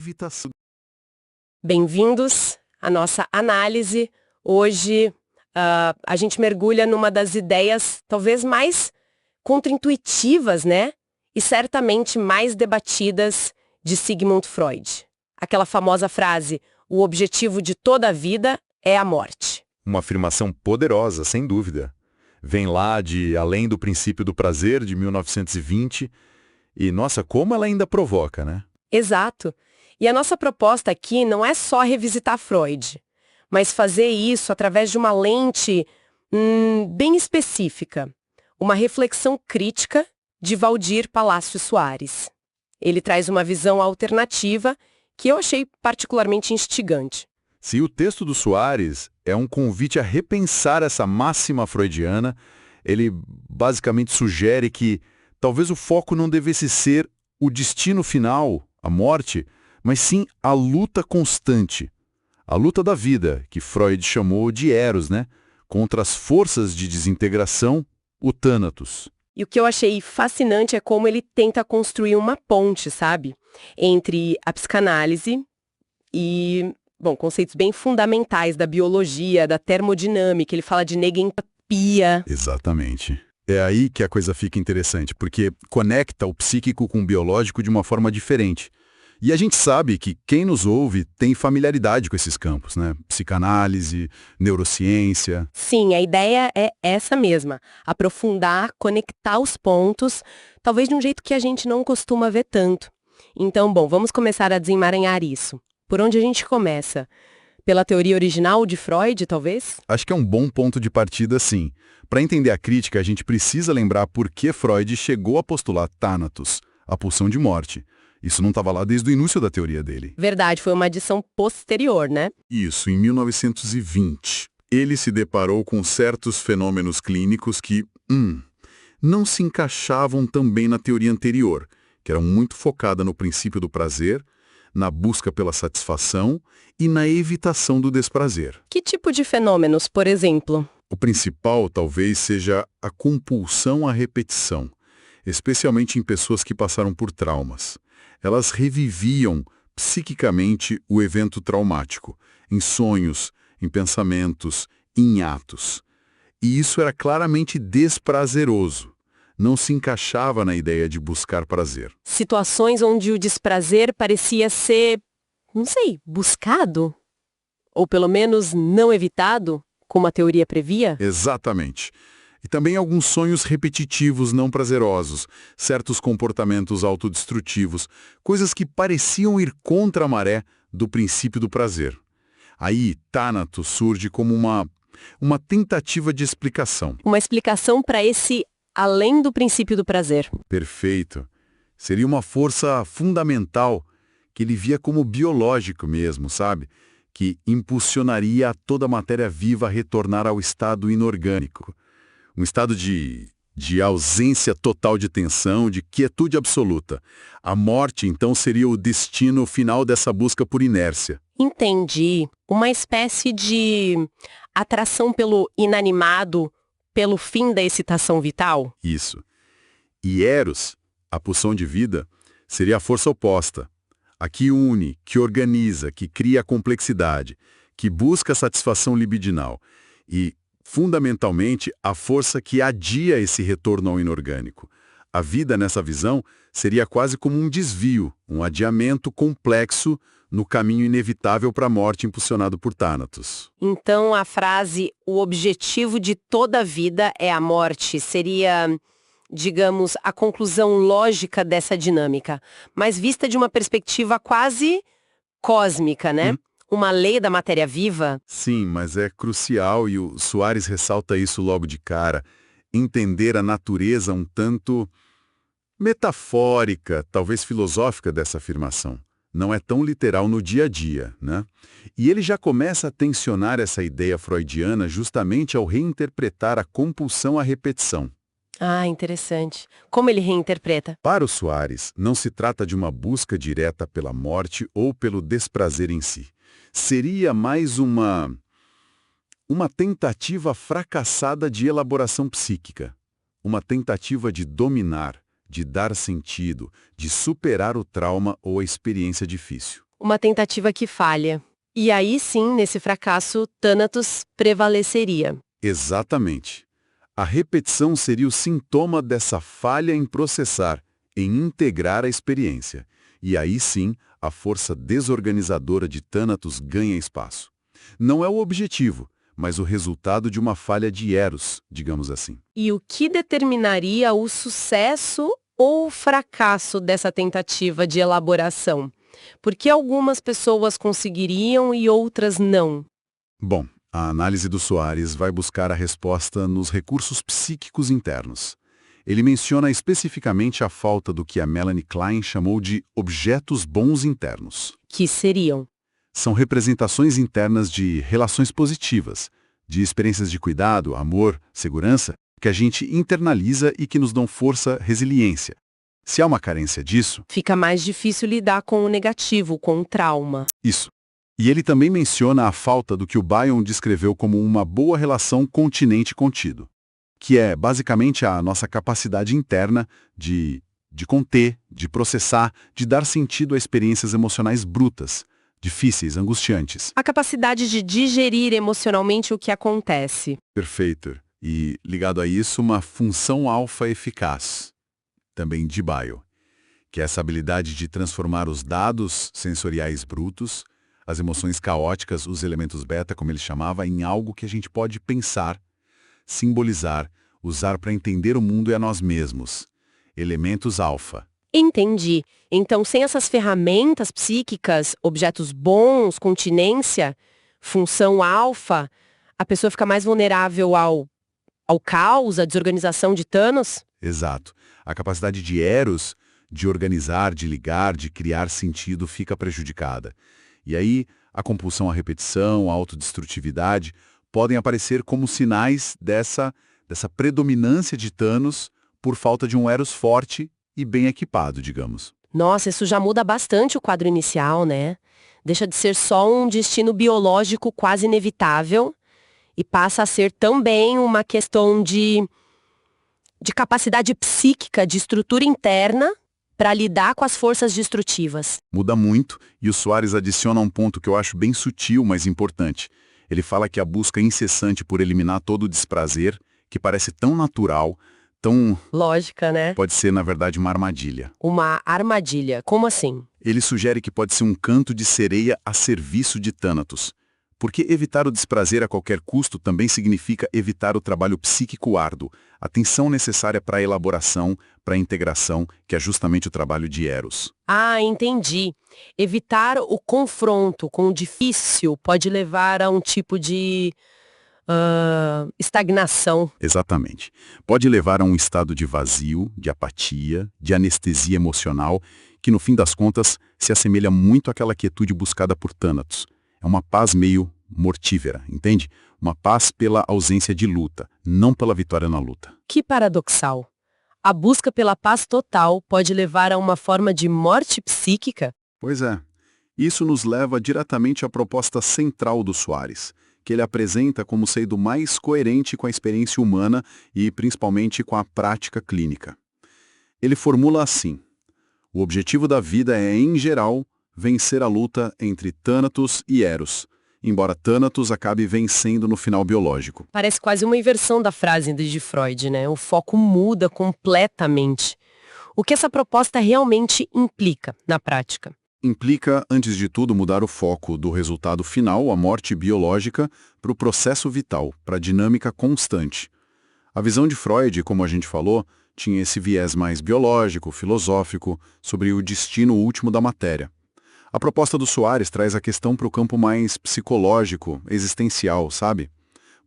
Evitação. Bem-vindos à nossa análise. Hoje, a gente mergulha numa das ideias talvez mais contraintuitivas, né? E certamente mais debatidas de Sigmund Freud. Aquela famosa frase, o objetivo de toda a vida é a morte. Uma afirmação poderosa, sem dúvida. Vem lá de Além do Princípio do Prazer, de 1920, e, nossa, como ela ainda provoca, né? Exato. E a nossa proposta aqui não é só revisitar Freud, mas fazer isso através de uma lente bem específica, uma reflexão crítica de Valdir Palácio Soares. Ele traz uma visão alternativa que eu achei particularmente instigante. Se o texto do Soares é um convite a repensar essa máxima freudiana, ele basicamente sugere que talvez o foco não devesse ser o destino final, a morte, mas sim a luta constante. A luta da vida, que Freud chamou de Eros, né? Contra as forças de desintegração, o Thanatos. E o que eu achei fascinante é como ele tenta construir uma ponte, sabe? Entre a psicanálise e, conceitos bem fundamentais da biologia, da termodinâmica. Ele fala de negentropia. Exatamente. É aí que a coisa fica interessante, porque conecta o psíquico com o biológico de uma forma diferente. E a gente sabe que quem nos ouve tem familiaridade com esses campos, né? Psicanálise, neurociência. Sim, a ideia é essa mesma. Aprofundar, conectar os pontos, talvez de um jeito que a gente não costuma ver tanto. Então, vamos começar a desemaranhar isso. Por onde a gente começa? Pela teoria original de Freud, talvez? Acho que é um bom ponto de partida, sim. Para entender a crítica, a gente precisa lembrar por que Freud chegou a postular Thanatos, a pulsão de morte. Isso não estava lá desde o início da teoria dele. Verdade, foi uma adição posterior, né? Isso, em 1920. Ele se deparou com certos fenômenos clínicos que, não se encaixavam também na teoria anterior, que era muito focada no princípio do prazer, na busca pela satisfação e na evitação do desprazer. Que tipo de fenômenos, por exemplo? O principal talvez seja a compulsão à repetição, especialmente em pessoas que passaram por traumas. Elas reviviam psiquicamente o evento traumático, em sonhos, em pensamentos, em atos. E isso era claramente desprazeroso. Não se encaixava na ideia de buscar prazer. Situações onde o desprazer parecia ser, buscado? Ou pelo menos não evitado, como a teoria previa? Exatamente. E também alguns sonhos repetitivos não prazerosos, certos comportamentos autodestrutivos, coisas que pareciam ir contra a maré do princípio do prazer. Aí, Thanatos surge como uma tentativa de explicação. Uma explicação para esse além do princípio do prazer. Perfeito. Seria uma força fundamental que ele via como biológico mesmo, sabe? Que impulsionaria toda a matéria viva a retornar ao estado inorgânico. Um estado de ausência total de tensão, de quietude absoluta. A morte, então, seria o destino final dessa busca por inércia. Entendi. Uma espécie de atração pelo inanimado, pelo fim da excitação vital? Isso. E Eros, a pulsão de vida, seria a força oposta. A que une, que organiza, que cria a complexidade, que busca a satisfação libidinal. E fundamentalmente, a força que adia esse retorno ao inorgânico. A vida, nessa visão, seria quase como um desvio, um adiamento complexo no caminho inevitável para a morte impulsionado por Thanatos. Então, a frase, o objetivo de toda a vida é a morte, seria, digamos, a conclusão lógica dessa dinâmica, mas vista de uma perspectiva quase cósmica, né? Uma lei da matéria viva? Sim, mas é crucial e o Soares ressalta isso logo de cara. Entender a natureza um tanto metafórica, talvez filosófica dessa afirmação. Não é tão literal no dia a dia, né? E ele já começa a tensionar essa ideia freudiana justamente ao reinterpretar a compulsão à repetição. Ah, interessante. Como ele reinterpreta? Para o Soares, não se trata de uma busca direta pela morte ou pelo desprazer em si. Seria mais uma tentativa fracassada de elaboração psíquica, uma tentativa de dominar, de dar sentido, de superar o trauma ou a experiência difícil. uma tentativa que falha. E aí sim, nesse fracasso, Thanatos prevaleceria. Exatamente. A repetição seria o sintoma dessa falha em processar, em integrar a experiência. E aí sim, a força desorganizadora de Thanatos ganha espaço. Não é o objetivo, mas o resultado de uma falha de Eros, digamos assim. E o que determinaria o sucesso ou o fracasso dessa tentativa de elaboração? Por que algumas pessoas conseguiriam e outras não? Bom, a análise do Soares vai buscar a resposta nos recursos psíquicos internos. Ele menciona especificamente a falta do que a Melanie Klein chamou de objetos bons internos. Que seriam? São representações internas de relações positivas, de experiências de cuidado, amor, segurança, que a gente internaliza e que nos dão força, resiliência. Se há uma carência disso, Fica mais difícil lidar com o negativo, com o trauma. isso. E ele também menciona a falta do que o Bion descreveu como uma boa relação continente-contido, que é basicamente a nossa capacidade interna de conter, de processar, de dar sentido a experiências emocionais brutas, difíceis, angustiantes. A capacidade de digerir emocionalmente o que acontece. Perfeito. E, ligado a isso, uma função alfa eficaz, também de Bion, que é essa habilidade de transformar os dados sensoriais brutos, as emoções caóticas, os elementos beta, como ele chamava, em algo que a gente pode pensar, simbolizar, usar para entender o mundo e a nós mesmos. Elementos alfa. Entendi. Então, sem essas ferramentas psíquicas, objetos bons, continência, função alfa, a pessoa fica mais vulnerável ao caos, à desorganização de Thanos? Exato. A capacidade de Eros de organizar, de ligar, de criar sentido fica prejudicada. E aí, a compulsão à repetição, a autodestrutividade podem aparecer como sinais dessa predominância de Thanos por falta de um Eros forte e bem equipado, digamos. Nossa, isso já muda bastante o quadro inicial, né? Deixa de ser só um destino biológico quase inevitável e passa a ser também uma questão de capacidade psíquica, de estrutura interna para lidar com as forças destrutivas. Muda muito, e o Soares adiciona um ponto que eu acho bem sutil, mas importante. Ele fala que a busca incessante por eliminar todo o desprazer, que parece tão natural, tão... Lógica, né? pode ser, na verdade, uma armadilha. Uma armadilha. Como assim? Ele sugere que pode ser um canto de sereia a serviço de Thanatos, porque evitar o desprazer a qualquer custo também significa evitar o trabalho psíquico árduo, a tensão necessária para a elaboração, para a integração, que é justamente o trabalho de Eros. Ah, entendi. Evitar o confronto com o difícil pode levar a um tipo de estagnação. Exatamente. Pode levar a um estado de vazio, de apatia, de anestesia emocional, que no fim das contas se assemelha muito àquela quietude buscada por Thanatos. É uma paz meio mortífera, entende? Uma paz pela ausência de luta, não pela vitória na luta. Que paradoxal. A busca pela paz total pode levar a uma forma de morte psíquica? Pois é. Isso nos leva diretamente à proposta central do Soares, que ele apresenta como sendo mais coerente com a experiência humana e principalmente com a prática clínica. Ele formula assim: o objetivo da vida é, em geral, vencer a luta entre Thanatos e Eros, embora Thanatos acabe vencendo no final biológico. Parece quase uma inversão da frase de Freud, né? O foco muda completamente. O que essa proposta realmente implica na prática? Implica, antes de tudo, mudar o foco do resultado final, a morte biológica, para o processo vital, para a dinâmica constante. A visão de Freud, como a gente falou, tinha esse viés mais biológico, filosófico, sobre o destino último da matéria. A proposta do Soares traz a questão para o campo mais psicológico, existencial, sabe?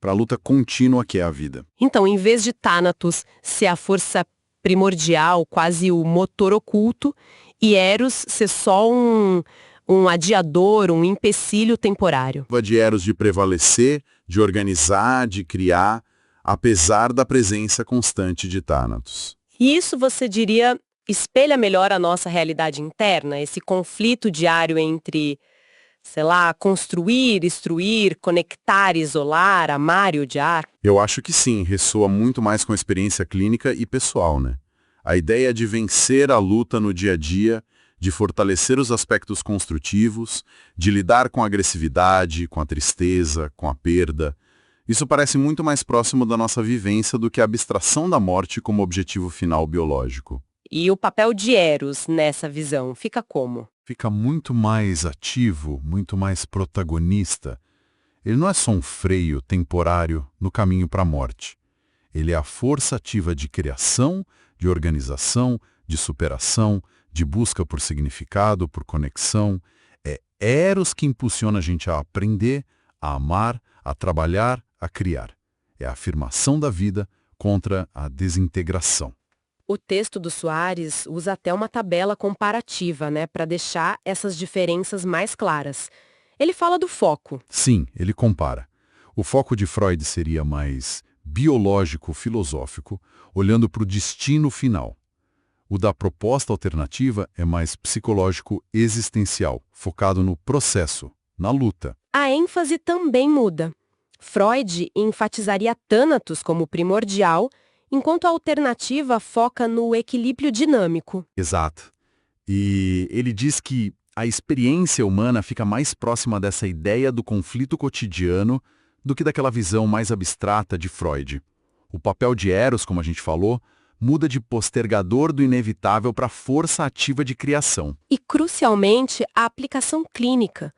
Para a luta contínua que é a vida. Então, em vez de Thanatos ser a força primordial, quase o motor oculto, e Eros ser só um adiador, um empecilho temporário. De Eros de prevalecer, de organizar, de criar, apesar da presença constante de Thanatos. E isso, você diria, espelha melhor a nossa realidade interna, esse conflito diário entre, sei lá, construir, instruir, conectar, isolar, amar e odiar? Eu acho que sim, ressoa muito mais com a experiência clínica e pessoal, né? A ideia de vencer a luta no dia a dia, de fortalecer os aspectos construtivos, de lidar com a agressividade, com a tristeza, com a perda. Isso parece muito mais próximo da nossa vivência do que a abstração da morte como objetivo final biológico. E o papel de Eros nessa visão fica como? Fica muito mais ativo, muito mais protagonista. Ele não é só um freio temporário no caminho para a morte. Ele é a força ativa de criação, de organização, de superação, de busca por significado, por conexão. É Eros que impulsiona a gente a aprender, a amar, a trabalhar, a criar. É a afirmação da vida contra a desintegração. O texto do Soares usa até uma tabela comparativa, né, para deixar essas diferenças mais claras. Ele fala do foco. Sim, ele compara. O foco de Freud seria mais biológico-filosófico, olhando para o destino final. O da proposta alternativa é mais psicológico-existencial, focado no processo, na luta. A ênfase também muda. Freud enfatizaria Thanatos como primordial, enquanto a alternativa foca no equilíbrio dinâmico. Exato. E ele diz que a experiência humana fica mais próxima dessa ideia do conflito cotidiano do que daquela visão mais abstrata de Freud. O papel de Eros, como a gente falou, muda de postergador do inevitável para força ativa de criação. E, crucialmente, a aplicação clínica.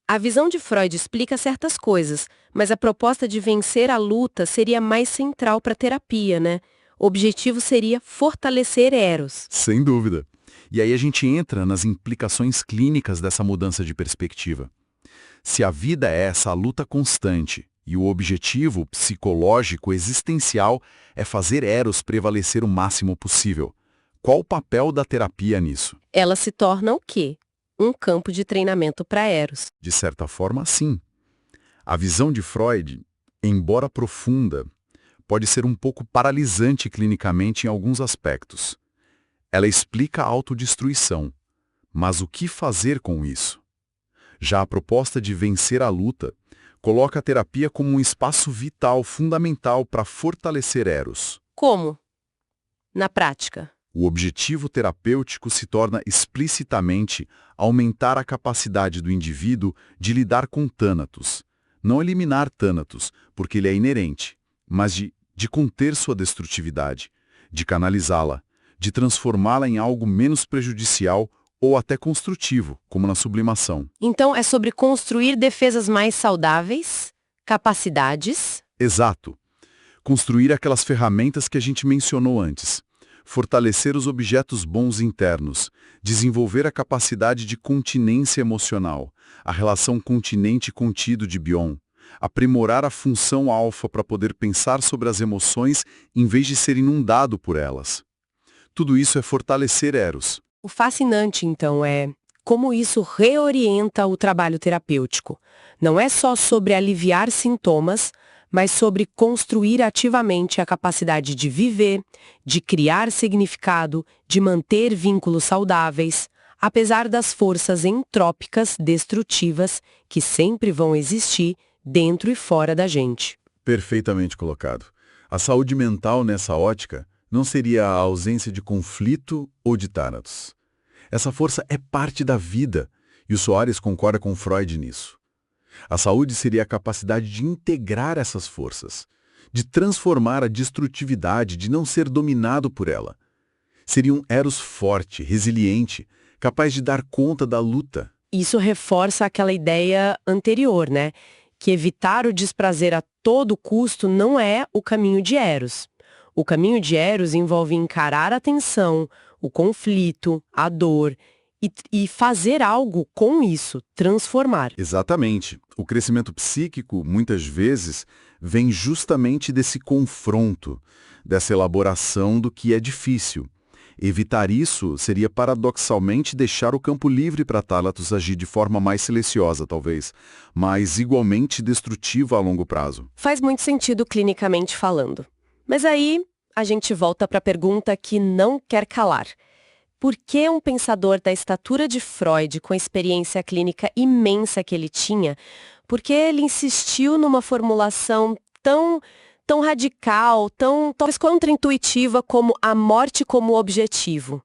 A visão de Freud explica certas coisas, mas a proposta de vencer a luta seria mais central para a terapia, né? O objetivo seria fortalecer Eros. Sem dúvida. E aí a gente entra nas implicações clínicas dessa mudança de perspectiva. Se a vida é essa luta constante e o objetivo psicológico existencial é fazer Eros prevalecer o máximo possível, qual o papel da terapia nisso? Ela se torna o quê? Um campo de treinamento para Eros. De certa forma, sim. A visão de Freud, embora profunda, pode ser um pouco paralisante clinicamente em alguns aspectos. Ela explica a autodestruição, mas o que fazer com isso? Já a proposta de vencer a luta coloca a terapia como um espaço vital, fundamental para fortalecer Eros. Como? Na prática. O objetivo terapêutico se torna explicitamente aumentar a capacidade do indivíduo de lidar com Thanatos. Não eliminar Thanatos, porque ele é inerente, mas de conter sua destrutividade, de canalizá-la, de transformá-la em algo menos prejudicial ou até construtivo, como na sublimação. Então é sobre construir defesas mais saudáveis, capacidades. Exato. Construir aquelas ferramentas que a gente mencionou antes. Fortalecer os objetos bons internos, desenvolver a capacidade de continência emocional, a relação continente-contido de Bion, aprimorar a função alfa para poder pensar sobre as emoções em vez de ser inundado por elas. Tudo isso é fortalecer Eros. O fascinante, então, é como isso reorienta o trabalho terapêutico. Não é só sobre aliviar sintomas, mas sobre construir ativamente a capacidade de viver, de criar significado, de manter vínculos saudáveis, apesar das forças entrópicas destrutivas que sempre vão existir dentro e fora da gente. Perfeitamente colocado. A saúde mental nessa ótica não seria a ausência de conflito ou de Thanatos. Essa força é parte da vida, e o Soares concorda com Freud nisso. A saúde seria a capacidade de integrar essas forças, de transformar a destrutividade, de não ser dominado por ela. Seria um Eros forte, resiliente, capaz de dar conta da luta. Isso reforça aquela ideia anterior, né? Que evitar o desprazer a todo custo não é o caminho de Eros. O caminho de Eros envolve encarar a tensão, o conflito, a dor e fazer algo com isso, transformar. Exatamente. O crescimento psíquico, muitas vezes, vem justamente desse confronto, dessa elaboração do que é difícil. Evitar isso seria paradoxalmente deixar o campo livre para Thanatos agir de forma mais silenciosa, talvez, mas igualmente destrutiva a longo prazo. Faz muito sentido clinicamente falando. Mas aí a gente volta para a pergunta que não quer calar. Por que um pensador da estatura de Freud, com a experiência clínica imensa que ele tinha, por que ele insistiu numa formulação tão radical, talvez contra-intuitiva como a morte como objetivo?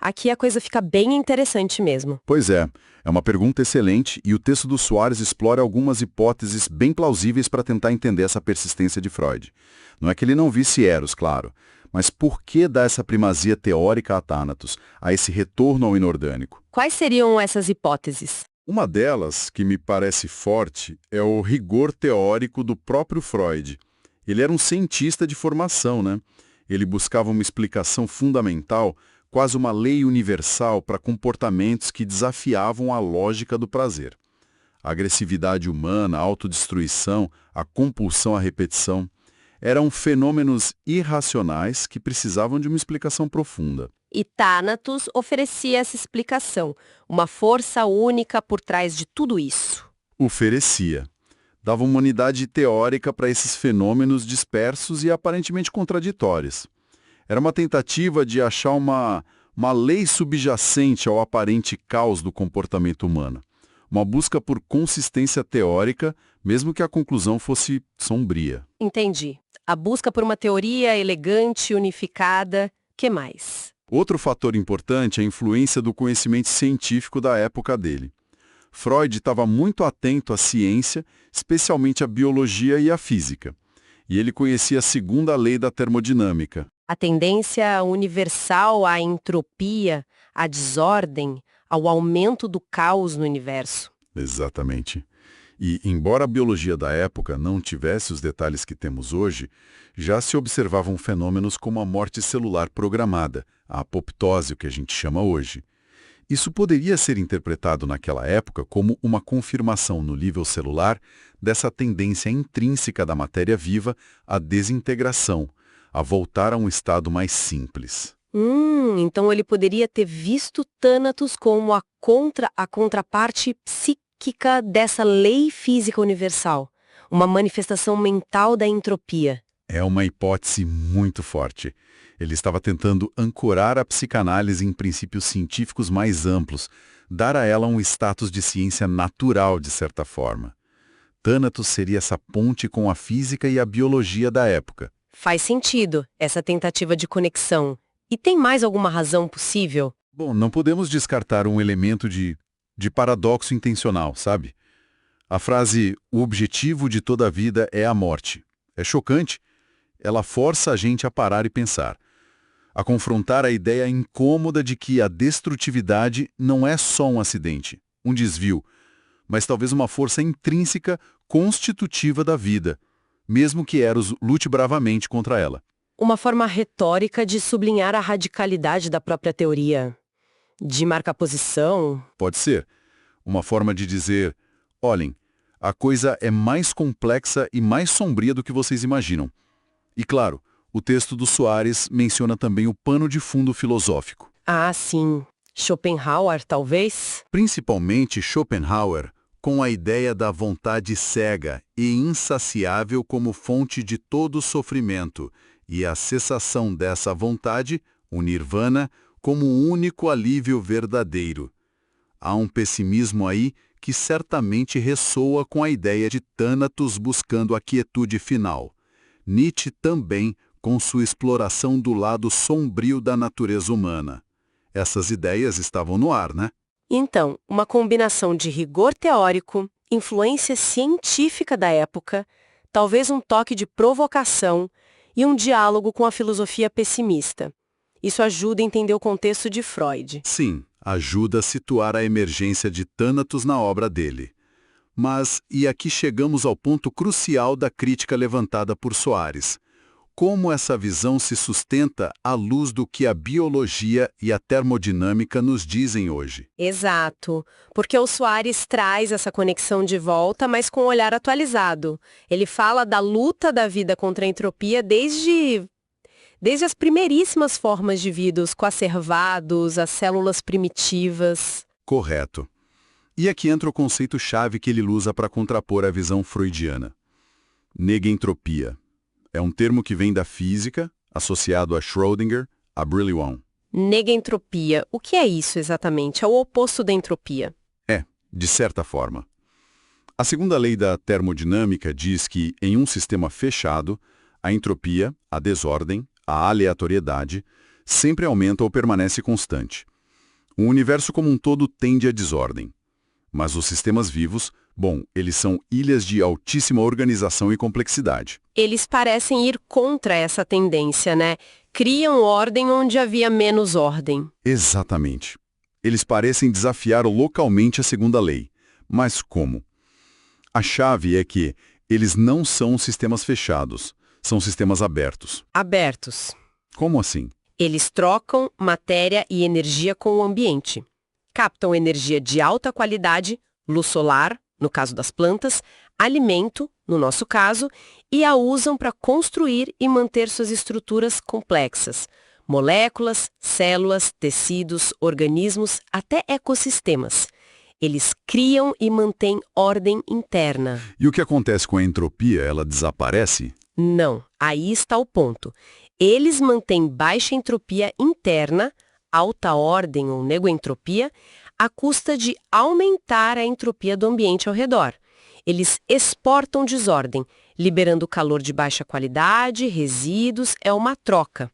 Aqui a coisa fica bem interessante mesmo. Pois é uma pergunta excelente e o texto do Soares explora algumas hipóteses bem plausíveis para tentar entender essa persistência de Freud. Não é que ele não visse Eros, claro, mas por que dar essa primazia teórica a Thanatos, a esse retorno ao inorgânico? Quais seriam essas hipóteses? Uma delas, que me parece forte, é o rigor teórico do próprio Freud. Ele era um cientista de formação, né? Ele buscava uma explicação fundamental, quase uma lei universal para comportamentos que desafiavam a lógica do prazer. A agressividade humana, a autodestruição, a compulsão à repetição eram fenômenos irracionais que precisavam de uma explicação profunda. E Thanatos oferecia essa explicação, uma força única por trás de tudo isso. Oferecia. Dava uma unidade teórica para esses fenômenos dispersos e aparentemente contraditórios. Era uma tentativa de achar uma lei subjacente ao aparente caos do comportamento humano. Uma busca por consistência teórica, mesmo que a conclusão fosse sombria. Entendi. A busca por uma teoria elegante, unificada. Que mais? Outro fator importante é a influência do conhecimento científico da época dele. Freud estava muito atento à ciência, especialmente à biologia e à física. E ele conhecia a segunda lei da termodinâmica. A tendência universal à entropia, à desordem, ao aumento do caos no universo. Exatamente. E, embora a biologia da época não tivesse os detalhes que temos hoje, já se observavam fenômenos como a morte celular programada, a apoptose, o que a gente chama hoje. Isso poderia ser interpretado naquela época como uma confirmação no nível celular dessa tendência intrínseca da matéria viva à desintegração, a voltar a um estado mais simples. Então ele poderia ter visto Thanatos como a contraparte psíquica dessa lei física universal, uma manifestação mental da entropia. É uma hipótese muito forte. Ele estava tentando ancorar a psicanálise em princípios científicos mais amplos, dar a ela um status de ciência natural, de certa forma. Thanatos seria essa ponte com a física e a biologia da época. Faz sentido, essa tentativa de conexão. E tem mais alguma razão possível? Bom, não podemos descartar um elemento de paradoxo intencional, sabe? A frase, o objetivo de toda a vida é a morte. É chocante. Ela força a gente a parar e pensar. A confrontar a ideia incômoda de que a destrutividade não é só um acidente, um desvio, mas talvez uma força intrínseca constitutiva da vida, mesmo que Eros lute bravamente contra ela. Uma forma retórica de sublinhar a radicalidade da própria teoria. De marcar posição. Pode ser. Uma forma de dizer, olhem, a coisa é mais complexa e mais sombria do que vocês imaginam. E claro, o texto do Soares menciona também o pano de fundo filosófico. Ah, sim. Schopenhauer, talvez? Principalmente Schopenhauer, com a ideia da vontade cega e insaciável como fonte de todo sofrimento, e a cessação dessa vontade, o nirvana, como o único alívio verdadeiro. Há um pessimismo aí que certamente ressoa com a ideia de Thanatos buscando a quietude final. Nietzsche também, com sua exploração do lado sombrio da natureza humana. Essas ideias estavam no ar, né? Então, uma combinação de rigor teórico, influência científica da época, talvez um toque de provocação e um diálogo com a filosofia pessimista. Isso ajuda a entender o contexto de Freud. Sim, ajuda a situar a emergência de Thanatos na obra dele. Mas, e aqui chegamos ao ponto crucial da crítica levantada por Soares. Como essa visão se sustenta à luz do que a biologia e a termodinâmica nos dizem hoje? Exato, porque o Soares traz essa conexão de volta, mas com um olhar atualizado. Ele fala da luta da vida contra a entropia desde as primeiríssimas formas de vida, os coacervados, as células primitivas. Correto. E aqui entra o conceito-chave que ele usa para contrapor a visão freudiana. Negentropia. É um termo que vem da física, associado a Schrödinger, a Brillouin. Negentropia. O que é isso exatamente? É o oposto da entropia. É, de certa forma. A segunda lei da termodinâmica diz que, em um sistema fechado, a entropia, a desordem, a aleatoriedade, sempre aumenta ou permanece constante. O universo como um todo tende à desordem. Mas os sistemas vivos, bom, eles são ilhas de altíssima organização e complexidade. Eles parecem ir contra essa tendência, né? Criam ordem onde havia menos ordem. Exatamente. Eles parecem desafiar localmente a segunda lei. Mas como? A chave é que eles não são sistemas fechados, são sistemas abertos. Abertos. Como assim? Eles trocam matéria e energia com o ambiente. Captam energia de alta qualidade, luz solar, no caso das plantas, alimento, no nosso caso, e a usam para construir e manter suas estruturas complexas. Moléculas, células, tecidos, organismos, até ecossistemas. Eles criam e mantêm ordem interna. E o que acontece com a entropia? Ela desaparece? Não, aí está o ponto. Eles mantêm baixa entropia interna, alta ordem ou negoentropia, à custa de aumentar a entropia do ambiente ao redor. Eles exportam desordem, liberando calor de baixa qualidade, resíduos, é uma troca.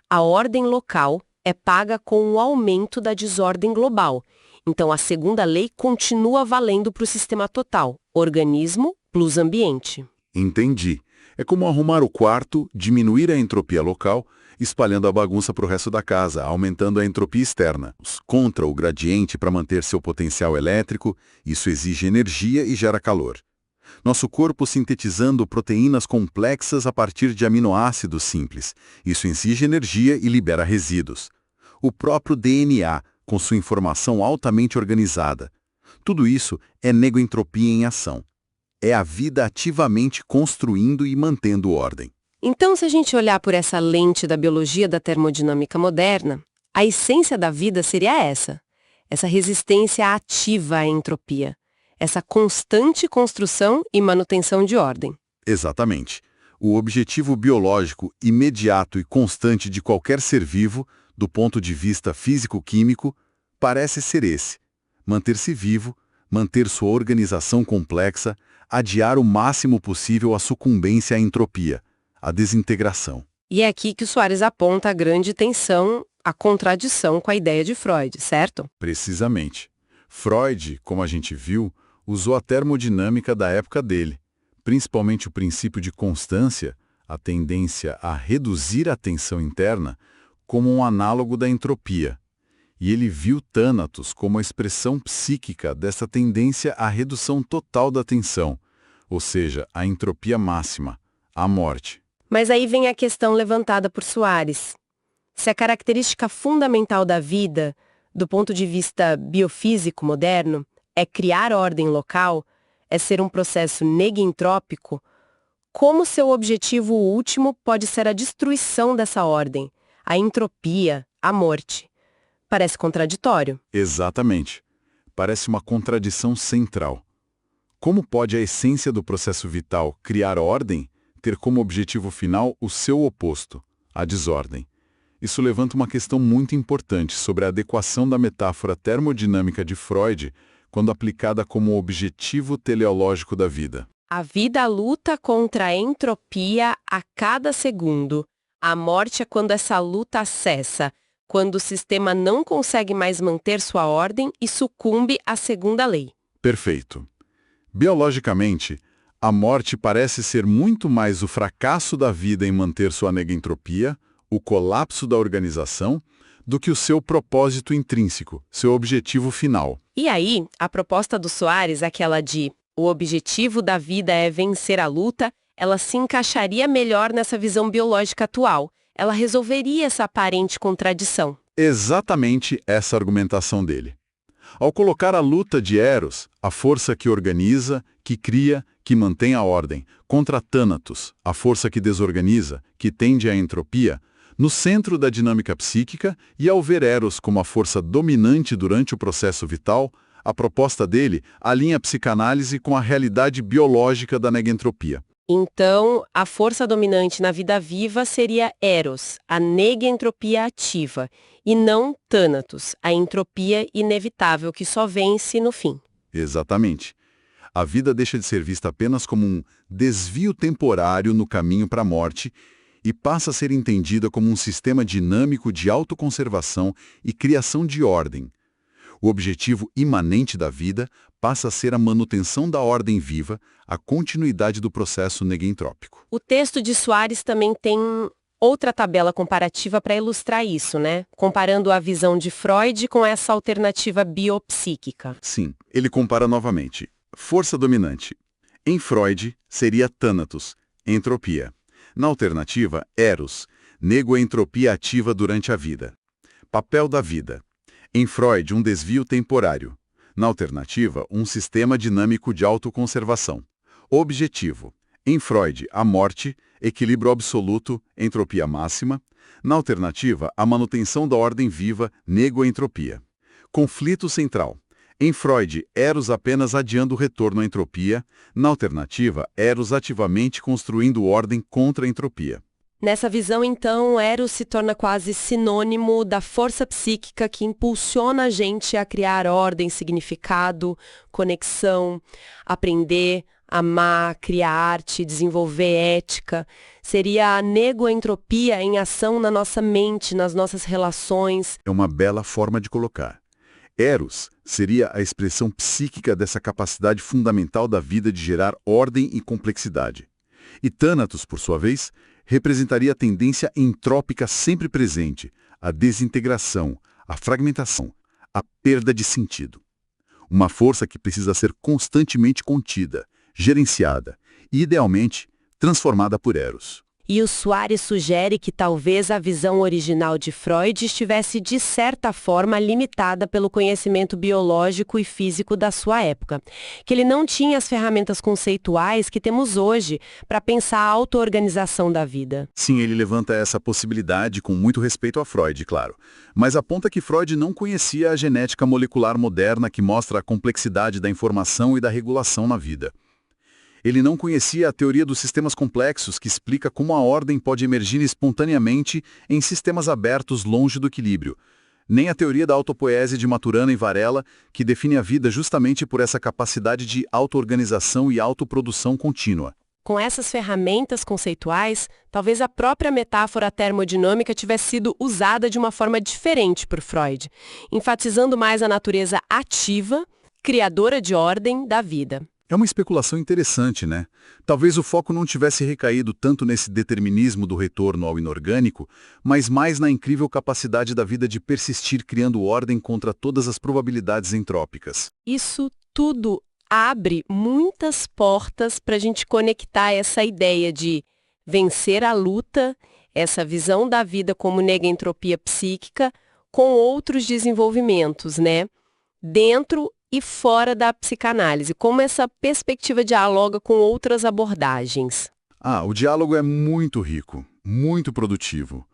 A ordem local é paga com o aumento da desordem global. Então, a segunda lei continua valendo para o sistema total, organismo plus ambiente. Entendi. É como arrumar o quarto, diminuir a entropia local, espalhando a bagunça para o resto da casa, aumentando a entropia externa. Contra o gradiente para manter seu potencial elétrico, isso exige energia e gera calor. Nosso corpo sintetizando proteínas complexas a partir de aminoácidos simples. Isso exige energia e libera resíduos. O próprio DNA, com sua informação altamente organizada. Tudo isso é negoentropia em ação. É a vida ativamente construindo e mantendo ordem. Então, se a gente olhar por essa lente da biologia da termodinâmica moderna, a essência da vida seria essa resistência ativa à entropia, essa constante construção e manutenção de ordem. Exatamente. O objetivo biológico imediato e constante de qualquer ser vivo, do ponto de vista físico-químico, parece ser esse: manter-se vivo, manter sua organização complexa, adiar o máximo possível a sucumbência à entropia, a desintegração. E é aqui que o Soares aponta a grande tensão, a contradição com a ideia de Freud, certo? Precisamente. Freud, como a gente viu, usou a termodinâmica da época dele, principalmente o princípio de constância, a tendência a reduzir a tensão interna, como um análogo da entropia. E ele viu Thanatos como a expressão psíquica dessa tendência à redução total da tensão, ou seja, a entropia máxima, a morte. Mas aí vem a questão levantada por Soares. Se a característica fundamental da vida, do ponto de vista biofísico moderno, é criar ordem local, é ser um processo negentrópico, como seu objetivo último pode ser a destruição dessa ordem, a entropia, a morte? Parece contraditório. Exatamente. Parece uma contradição central. Como pode a essência do processo vital, criar ordem, ter como objetivo final o seu oposto, a desordem? Isso levanta uma questão muito importante sobre a adequação da metáfora termodinâmica de Freud quando aplicada como objetivo teleológico da vida. A vida luta contra a entropia a cada segundo. A morte é quando essa luta cessa, quando o sistema não consegue mais manter sua ordem e sucumbe à segunda lei. Perfeito. Biologicamente, a morte parece ser muito mais o fracasso da vida em manter sua negentropia, o colapso da organização, do que o seu propósito intrínseco, seu objetivo final. E aí, a proposta do Soares, aquela de o objetivo da vida é vencer a luta, ela se encaixaria melhor nessa visão biológica atual. Ela resolveria essa aparente contradição. Exatamente essa argumentação dele. Ao colocar a luta de Eros, a força que organiza, que cria, que mantém a ordem, contra Thanatos, a força que desorganiza, que tende à entropia, no centro da dinâmica psíquica, e ao ver Eros como a força dominante durante o processo vital, a proposta dele alinha a psicanálise com a realidade biológica da negentropia. Então, a força dominante na vida viva seria Eros, a negentropia ativa, e não Thanatos, a entropia inevitável que só vence no fim. Exatamente. A vida deixa de ser vista apenas como um desvio temporário no caminho para a morte e passa a ser entendida como um sistema dinâmico de autoconservação e criação de ordem, O objetivo imanente da vida passa a ser a manutenção da ordem viva, a continuidade do processo negentrópico. O texto de Soares também tem outra tabela comparativa para ilustrar isso, né? Comparando a visão de Freud com essa alternativa biopsíquica. Sim, ele compara novamente. Força dominante. Em Freud, seria Thanatos, entropia. Na alternativa, Eros, nego-entropia ativa durante a vida. Papel da vida. Em Freud, um desvio temporário. Na alternativa, um sistema dinâmico de autoconservação. Objetivo. Em Freud, a morte, equilíbrio absoluto, entropia máxima. Na alternativa, a manutenção da ordem viva, nego-entropia. Conflito central. Em Freud, Eros apenas adiando o retorno à entropia. Na alternativa, Eros ativamente construindo ordem contra a entropia. Nessa visão, então, Eros se torna quase sinônimo da força psíquica que impulsiona a gente a criar ordem, significado, conexão, aprender, amar, criar arte, desenvolver ética. Seria a nego-entropia em ação na nossa mente, nas nossas relações. É uma bela forma de colocar. Eros seria a expressão psíquica dessa capacidade fundamental da vida de gerar ordem e complexidade. E Thanatos, por sua vez, representaria a tendência entrópica sempre presente, a desintegração, a fragmentação, a perda de sentido. Uma força que precisa ser constantemente contida, gerenciada e, idealmente, transformada por Eros. E o Soares sugere que talvez a visão original de Freud estivesse, de certa forma, limitada pelo conhecimento biológico e físico da sua época. Que ele não tinha as ferramentas conceituais que temos hoje para pensar a auto-organização da vida. Sim, ele levanta essa possibilidade com muito respeito a Freud, claro. Mas aponta que Freud não conhecia a genética molecular moderna que mostra a complexidade da informação e da regulação na vida. Ele não conhecia a teoria dos sistemas complexos que explica como a ordem pode emergir espontaneamente em sistemas abertos longe do equilíbrio. Nem a teoria da autopoiese de Maturana e Varela, que define a vida justamente por essa capacidade de auto-organização e autoprodução contínua. Com essas ferramentas conceituais, talvez a própria metáfora termodinâmica tivesse sido usada de uma forma diferente por Freud, enfatizando mais a natureza ativa, criadora de ordem da vida. É uma especulação interessante, né? Talvez o foco não tivesse recaído tanto nesse determinismo do retorno ao inorgânico, mas mais na incrível capacidade da vida de persistir criando ordem contra todas as probabilidades entrópicas. Isso tudo abre muitas portas para a gente conectar essa ideia de vencer a luta, essa visão da vida como negentropia psíquica, com outros desenvolvimentos, né? Dentro e fora da psicanálise, como essa perspectiva dialoga com outras abordagens. O diálogo é muito rico, muito produtivo.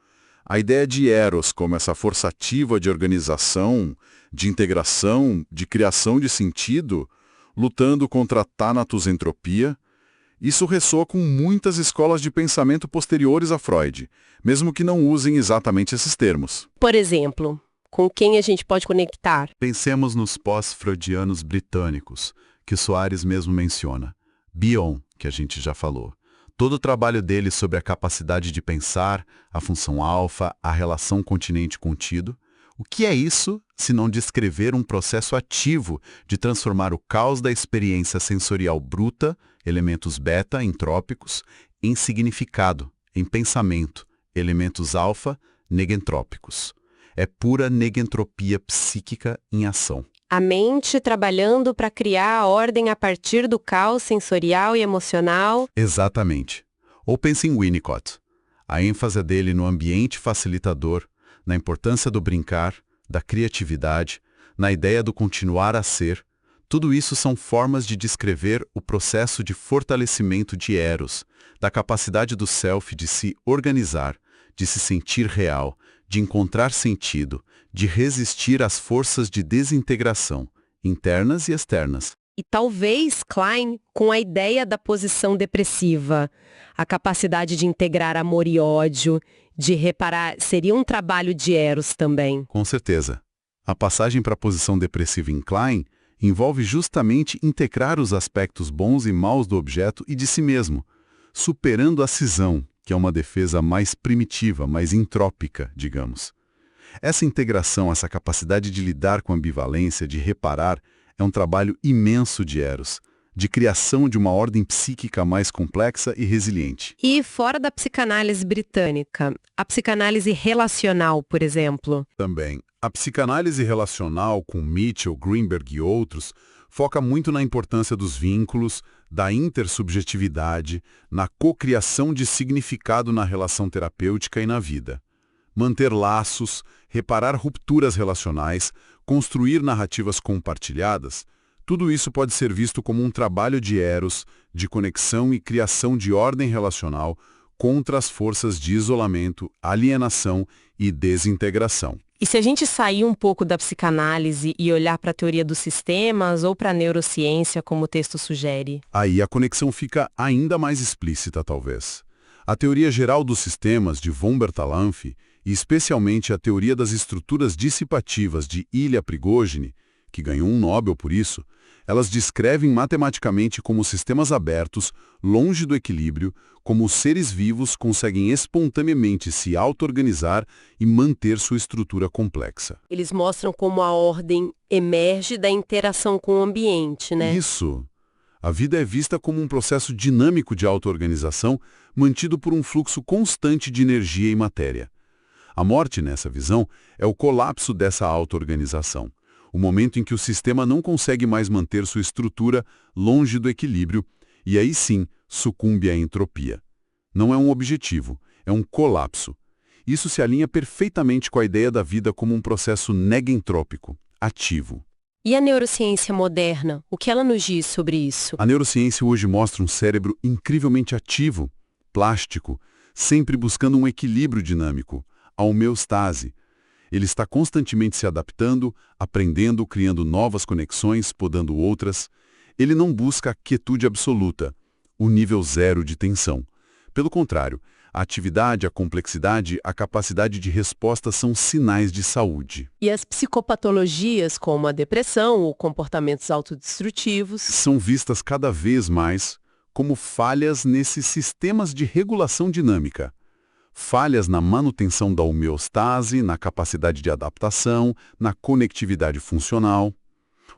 A ideia de Eros como essa força ativa de organização, de integração, de criação de sentido, lutando contra a Thanatos entropia, isso ressoa com muitas escolas de pensamento posteriores a Freud, mesmo que não usem exatamente esses termos. Por exemplo, com quem a gente pode conectar? Pensemos nos pós-freudianos britânicos, que Soares mesmo menciona. Bion, que a gente já falou. Todo o trabalho dele sobre a capacidade de pensar, a função alfa, a relação continente-contido. O que é isso, se não descrever um processo ativo de transformar o caos da experiência sensorial bruta, elementos beta, entrópicos, em significado, em pensamento, elementos alfa, negentrópicos. É pura negentropia psíquica em ação. A mente trabalhando para criar a ordem a partir do caos sensorial e emocional. Exatamente. Ou pense em Winnicott. A ênfase dele no ambiente facilitador, na importância do brincar, da criatividade, na ideia do continuar a ser, tudo isso são formas de descrever o processo de fortalecimento de Eros, da capacidade do self de se organizar, de se sentir real, de encontrar sentido, de resistir às forças de desintegração, internas e externas. E talvez Klein com a ideia da posição depressiva, a capacidade de integrar amor e ódio, de reparar, seria um trabalho de Eros também. Com certeza. A passagem para a posição depressiva em Klein envolve justamente integrar os aspectos bons e maus do objeto e de si mesmo, superando a cisão, que é uma defesa mais primitiva, mais entrópica, digamos. Essa integração, essa capacidade de lidar com a ambivalência, de reparar, é um trabalho imenso de Eros, de criação de uma ordem psíquica mais complexa e resiliente. E fora da psicanálise britânica, a psicanálise relacional, por exemplo? Também, a psicanálise relacional com Mitchell, Greenberg e outros foca muito na importância dos vínculos, da intersubjetividade, na cocriação de significado na relação terapêutica e na vida. Manter laços, reparar rupturas relacionais, construir narrativas compartilhadas, tudo isso pode ser visto como um trabalho de Eros, de conexão e criação de ordem relacional contra as forças de isolamento, alienação e desintegração. E se a gente sair um pouco da psicanálise e olhar para a teoria dos sistemas ou para a neurociência, como o texto sugere? Aí a conexão fica ainda mais explícita, talvez. A teoria geral dos sistemas de von Bertalanffy, e especialmente a teoria das estruturas dissipativas de Ilya Prigogine, que ganhou um Nobel por isso, elas descrevem matematicamente como sistemas abertos, longe do equilíbrio, como os seres vivos conseguem espontaneamente se auto-organizar e manter sua estrutura complexa. Eles mostram como a ordem emerge da interação com o ambiente, né? Isso. A vida é vista como um processo dinâmico de auto-organização mantido por um fluxo constante de energia e matéria. A morte, nessa visão, é o colapso dessa auto-organização. O momento em que o sistema não consegue mais manter sua estrutura longe do equilíbrio e aí sim sucumbe à entropia. Não é um objetivo, é um colapso. Isso se alinha perfeitamente com a ideia da vida como um processo negentrópico, ativo. E a neurociência moderna, o que ela nos diz sobre isso? A neurociência hoje mostra um cérebro incrivelmente ativo, plástico, sempre buscando um equilíbrio dinâmico, a homeostase. Ele está constantemente se adaptando, aprendendo, criando novas conexões, podando outras. Ele não busca a quietude absoluta, o nível zero de tensão. Pelo contrário, a atividade, a complexidade, a capacidade de resposta são sinais de saúde. E as psicopatologias, como a depressão ou comportamentos autodestrutivos, São vistas cada vez mais como falhas nesses sistemas de regulação dinâmica. Falhas na manutenção da homeostase, na capacidade de adaptação, na conectividade funcional.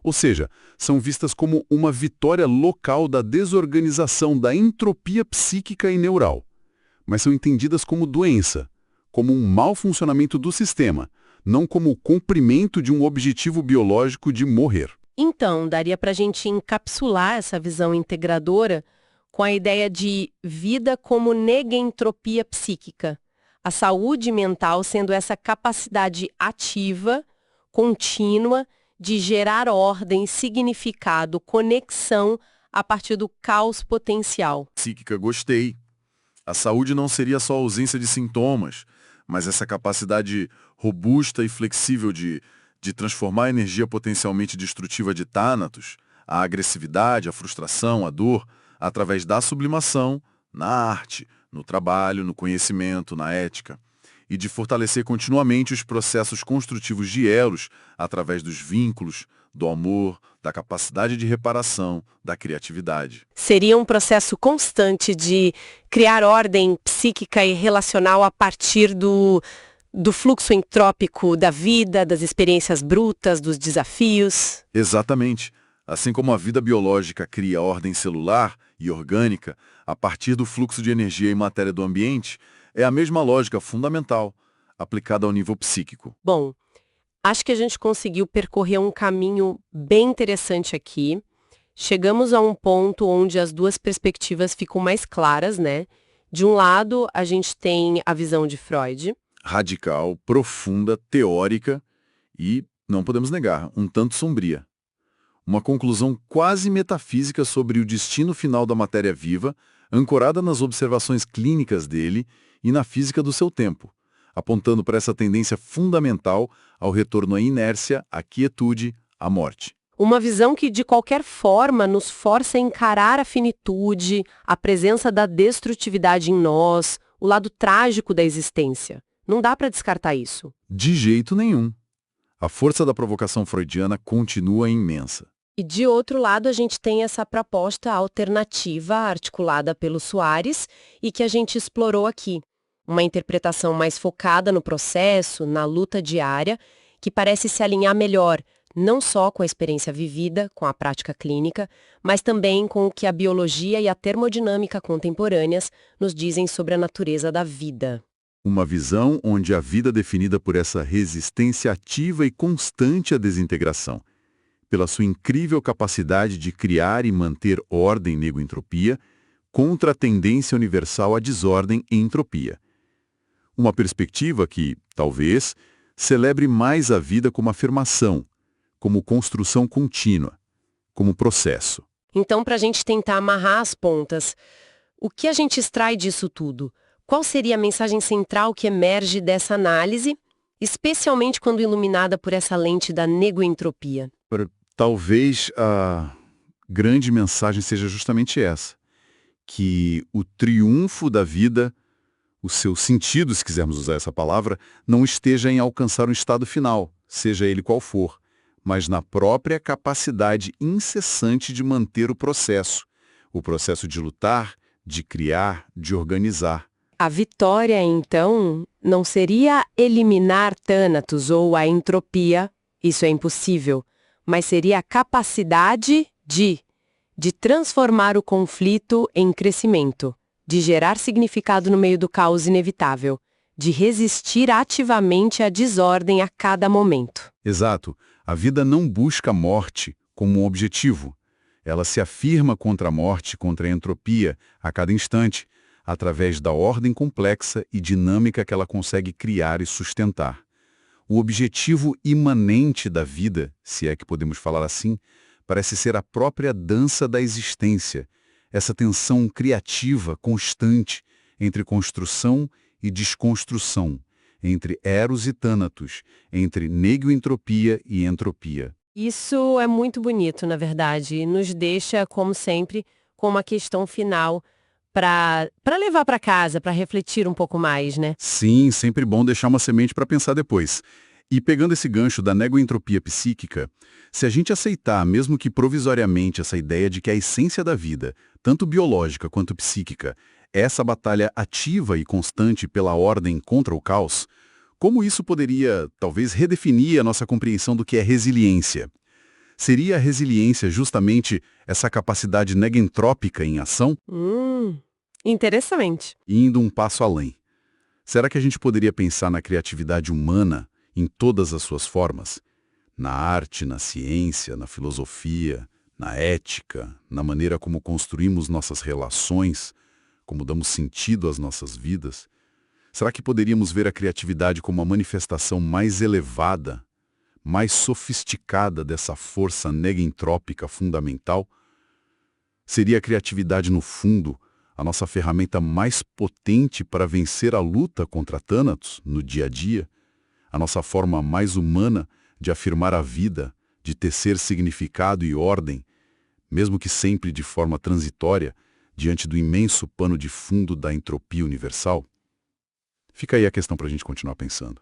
Ou seja, são vistas como uma vitória local da desorganização da entropia psíquica e neural. Mas são entendidas como doença, como um mau funcionamento do sistema, não como o cumprimento de um objetivo biológico de morrer. Então, daria para a gente encapsular essa visão integradora com a ideia de vida como negentropia psíquica. A saúde mental sendo essa capacidade ativa, contínua, de gerar ordem, significado, conexão a partir do caos potencial. Psíquica, gostei. A saúde não seria só ausência de sintomas, mas essa capacidade robusta e flexível de transformar a energia potencialmente destrutiva de Thanatos, a agressividade, a frustração, a dor, através da sublimação, na arte, no trabalho, no conhecimento, na ética, e de fortalecer continuamente os processos construtivos de Eros através dos vínculos, do amor, da capacidade de reparação, da criatividade. Seria um processo constante de criar ordem psíquica e relacional a partir do fluxo entrópico da vida, das experiências brutas, dos desafios. Exatamente. Assim como a vida biológica cria ordem celular e orgânica a partir do fluxo de energia e matéria do ambiente, é a mesma lógica fundamental, aplicada ao nível psíquico. Bom, acho que a gente conseguiu percorrer um caminho bem interessante aqui. Chegamos a um ponto onde as duas perspectivas ficam mais claras, né? De um lado, a gente tem a visão de Freud. Radical, profunda, teórica e, não podemos negar, um tanto sombria. Uma conclusão quase metafísica sobre o destino final da matéria viva, ancorada nas observações clínicas dele e na física do seu tempo, apontando para essa tendência fundamental ao retorno à inércia, à quietude, à morte. Uma visão que, de qualquer forma, nos força a encarar a finitude, a presença da destrutividade em nós, o lado trágico da existência. Não dá para descartar isso. De jeito nenhum. A força da provocação freudiana continua imensa. E, de outro lado, a gente tem essa proposta alternativa articulada pelo Soares e que a gente explorou aqui. Uma interpretação mais focada no processo, na luta diária, que parece se alinhar melhor, não só com a experiência vivida, com a prática clínica, mas também com o que a biologia e a termodinâmica contemporâneas nos dizem sobre a natureza da vida. Uma visão onde a vida é definida por essa resistência ativa e constante à desintegração, pela sua incrível capacidade de criar e manter ordem nego-entropia, contra a tendência universal à desordem e entropia. Uma perspectiva que, talvez, celebre mais a vida como afirmação, como construção contínua, como processo. Então, para a gente tentar amarrar as pontas, o que a gente extrai disso tudo? Qual seria a mensagem central que emerge dessa análise, especialmente quando iluminada por essa lente da negoentropia? Talvez a grande mensagem seja justamente essa, que o triunfo da vida, o seu sentido, se quisermos usar essa palavra, não esteja em alcançar um estado final, seja ele qual for, mas na própria capacidade incessante de manter o processo de lutar, de criar, de organizar. A vitória, então, não seria eliminar Thanatos ou a entropia, isso é impossível, mas seria a capacidade de transformar o conflito em crescimento, de gerar significado no meio do caos inevitável, de resistir ativamente à desordem a cada momento. Exato. A vida não busca a morte como um objetivo. Ela se afirma contra a morte, contra a entropia, a cada instante, através da ordem complexa e dinâmica que ela consegue criar e sustentar. O objetivo imanente da vida, se é que podemos falar assim, parece ser a própria dança da existência, essa tensão criativa constante entre construção e desconstrução, entre Eros e Thanatos, entre negoentropia e entropia. Isso é muito bonito, na verdade, e nos deixa, como sempre, com uma questão final para levar para casa, para refletir um pouco mais, né? Sim, sempre bom deixar uma semente para pensar depois. E pegando esse gancho da negoentropia psíquica, se a gente aceitar, mesmo que provisoriamente, essa ideia de que a essência da vida, tanto biológica quanto psíquica, é essa batalha ativa e constante pela ordem contra o caos, como isso poderia, talvez, redefinir a nossa compreensão do que é resiliência? Seria a resiliência justamente essa capacidade negentrópica em ação? Interessante. Indo um passo além. Será que a gente poderia pensar na criatividade humana em todas as suas formas? Na arte, na ciência, na filosofia, na ética, na maneira como construímos nossas relações, como damos sentido às nossas vidas? Será que poderíamos ver a criatividade como a manifestação mais elevada, mais sofisticada dessa força negentrópica fundamental? Seria a criatividade, no fundo, a nossa ferramenta mais potente para vencer a luta contra Thanatos no dia a dia? A nossa forma mais humana de afirmar a vida, de tecer significado e ordem, mesmo que sempre de forma transitória, diante do imenso pano de fundo da entropia universal? Fica aí a questão para a gente continuar pensando.